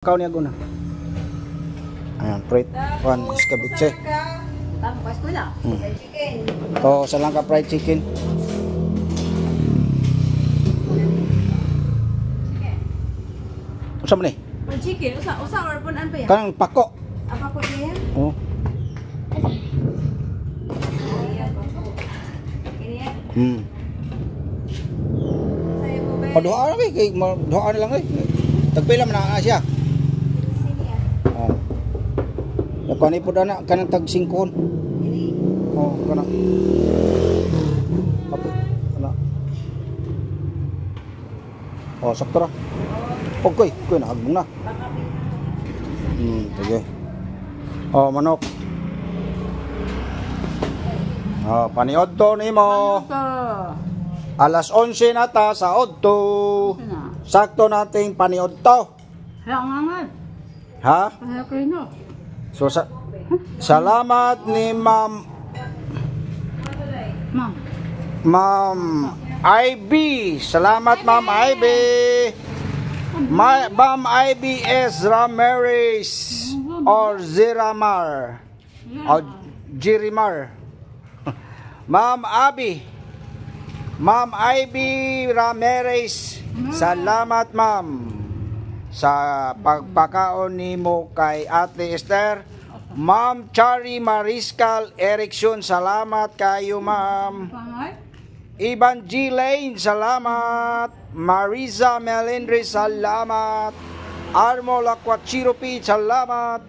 Kau ni aguna. Ayan, fried one escabeche. Tapos ko na. Chicken. Oh, salangka fried chicken. Usa man ni? Chicken, usa or punan pa yan? Kanang pako. Apa ko niya? Oh. Paduha na kay duha na lang tagpila man na siya. Oh. Nakani pud ana kanang tag 5. Oh, kana. Apo, ana. Oh, sakto ra. Okay, kuy na agbong na. Sige. Oh, manok. Oh, paniodto nimo. Alas 11 na ta sa odto. Sakto nating paniodto. Ha? So salamat ni Ma'am Ivy. Salamat Ma'am Ivy. Ma'am Ivy S. Ramirez or Ziramar or Jirimar. Ma'am Ivy Ramirez, salamat ma'am sa pagpakaon nimo kay Ate Esther. Ma'am Chari Mariscal Erickson, salamat kayo ma'am. Ivan G. Lane, salamat. Marisa Melindre, salamat. Armo Laquachiro P, salamat.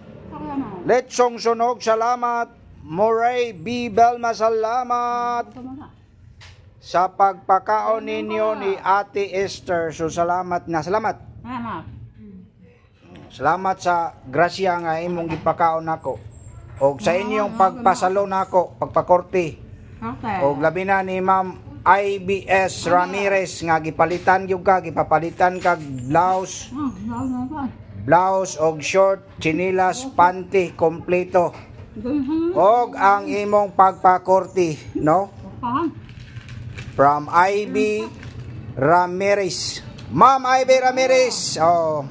Lechong Sonog, salamat. Moray B. Belma, salamat sa pagpakaon ninyo ni Ate Esther. So salamat na, salamat. Salamat sa grasya nga imong gipakaon nako. Og sa inyong pagpasalo nako, pagpakorte. Og labi na ni Ma'am IBS Ramirez nga gipalitan gyud ka, gipapalitan kag blouse og short, chinilas, panty kompleto. Og ang imong pagpakorte, no? From Ivy Ramirez. Ma'am Ivy Ramirez. Oh,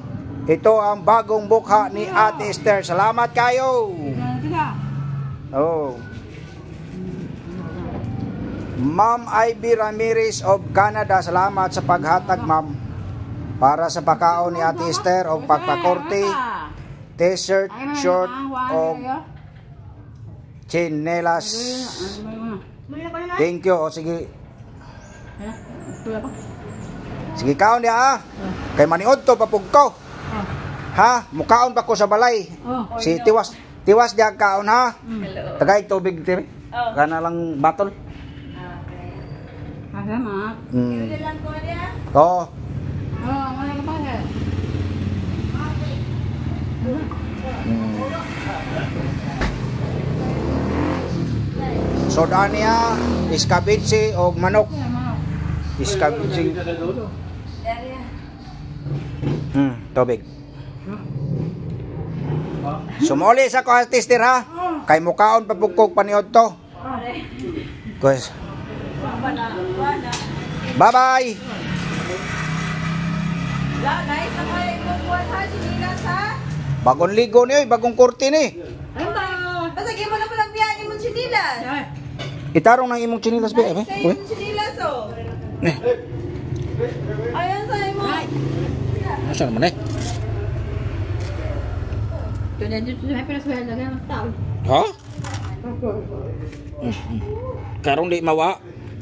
ito ang bagong bukha ni Ate Esther. Salamat kayo. Oh. Ma'am Ivy Ramirez of Canada. Salamat sa paghatag, ma'am. Para sa pakaon ni Ate Esther o pagpakorte, t-shirt, short o chinelas. Thank you. O sige. Sige kaon dia ah. Kay maniod to papug ko. Ha, mukaon pa ko sa balay. Si tiwas dia kaon ha. Tagay tubig tiri. Kana lang batol. Salamat. Lang ko dia. Oh. Wala ka pa. Soda niya, iskabitsi o manok. Iskabitsi. Tubig. Sumuli sa ko Ate ha. Kay mukaon papugkog paniod to. Guys. Bye-bye. Bagong ligo ni, bagong kurti ni. Pasagay mo na palang biyahe mong chinilas. Itarong ng imong chinilas ba? Yung chinilas oh. Ayan sa'yo mo. Asa naman eh? Ito na dito sa pinaswela na ng tao. Ha? Karong di mawa.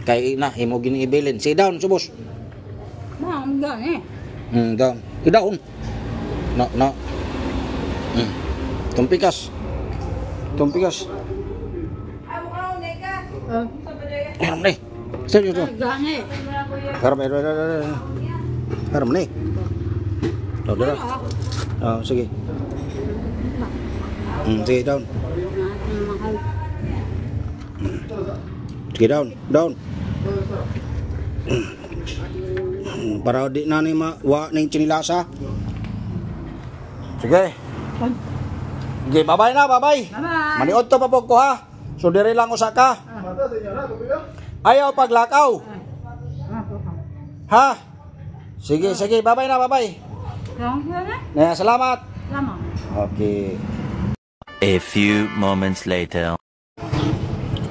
Kay na, imo giniibilin. Sit down, subos. Ma'am, gani. Down. Idaon. No. Tumpikas. Haram nih. Serius tuh. Haram nih. Udah. Oh, sige. Sige down. Sige down. Para di na ni wa ning chinilasa. Sige. Okay, bye-bye na, bye-bye. Maniod to papog ko ha. So dire lang usa ka. Ayaw paglakaw. Ha? Sige, bye-bye na, bye-bye. Salamat. Lama. Okay. A few moments later.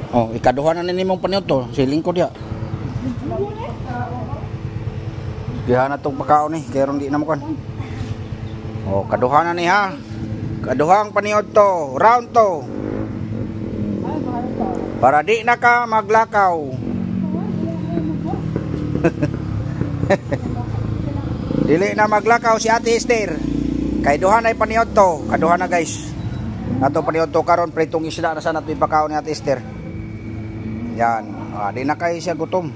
Oh, ikaduha na nimong paniod to. Siling ko diya. Diha na tong pagkaon ni, kaya ron di na mo kan. Oh, kaduha na ni ha. Kaduhang paniod to, round to. Para di na ka maglakaw. Dili na maglakaw si Ate Esther. Kay duha na paniod to, kaduha na guys. Ato paniod to karon pritong isda na sana to ipakaon ni Ate Esther. Yan, di na kay siya gutom.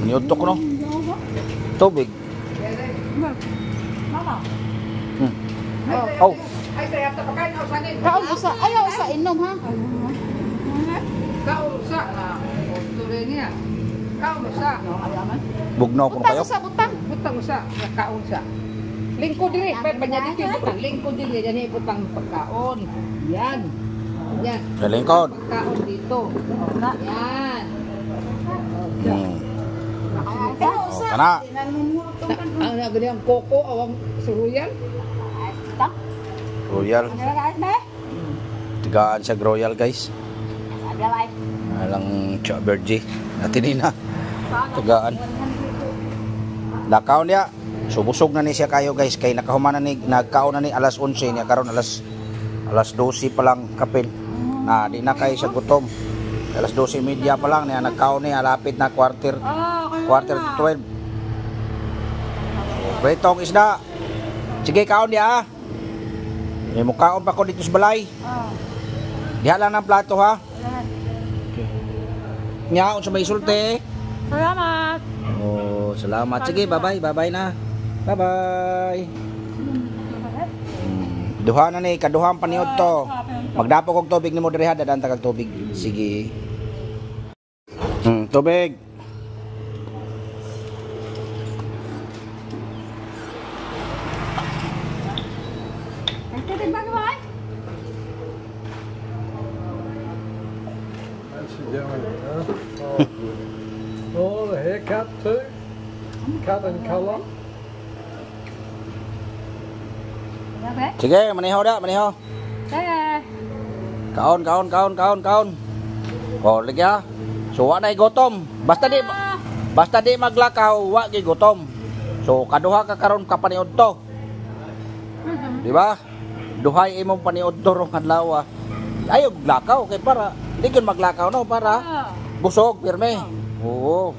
Niutok no? Tubig. Oh. Kaon usa, ayaw sa inom ha. Kaon usa na. Tuloy niya. Kaon usa. Bugnaw ko kayo. Butang. Butang usa. Kaon usa. Lingkod diri, pwede ba niya dito butang? Lingkod diri, yan yung butang pagkaon. Yan. Yan. Sa lingkod. Pagkaon dito. Yan. Oh, kana. Ang naganyang koko, awang suruyan. Royal. Tigaan sa Royal guys. Alang Cha Berge. Natinina. Tigaan. Lakaw niya. Subusog na ni siya kayo guys. Kay nakahuman na ni, nagkaon na ni alas 11 niya. Karon alas 12 pa lang kapil. Di na kayo siya gutom. Alas 12:30 pa lang niya nagkaon niya. Lapit na quarter to 12. Pretong isda. Sige kaon niya. May mukhaon pa ko dito sa balay. Diha lang ng plato ha. Nyaon sa may sulti. Salamat. Oh, salamat. Sige, bye-bye. Bye-bye na. Bye-bye. Duha na ni, kaduhang paniod to. Magdapo kog tubig ni mo diri ha, dadaan ta kag tubig. Sige. Tubig. Oh, the haircut too. Cut and colour. Sige, maniho da, maniho. Kaon. Oh, lagi ha. So, wa na gutom. Basta di maglakaw, wa gi gutom. So, kaduha ka karon ka paniod to. Di ba? Duhay imong paniod to rong adlaw. Ayaw lakaw kay para di gyud maglakaw no para busog pirme. Oo.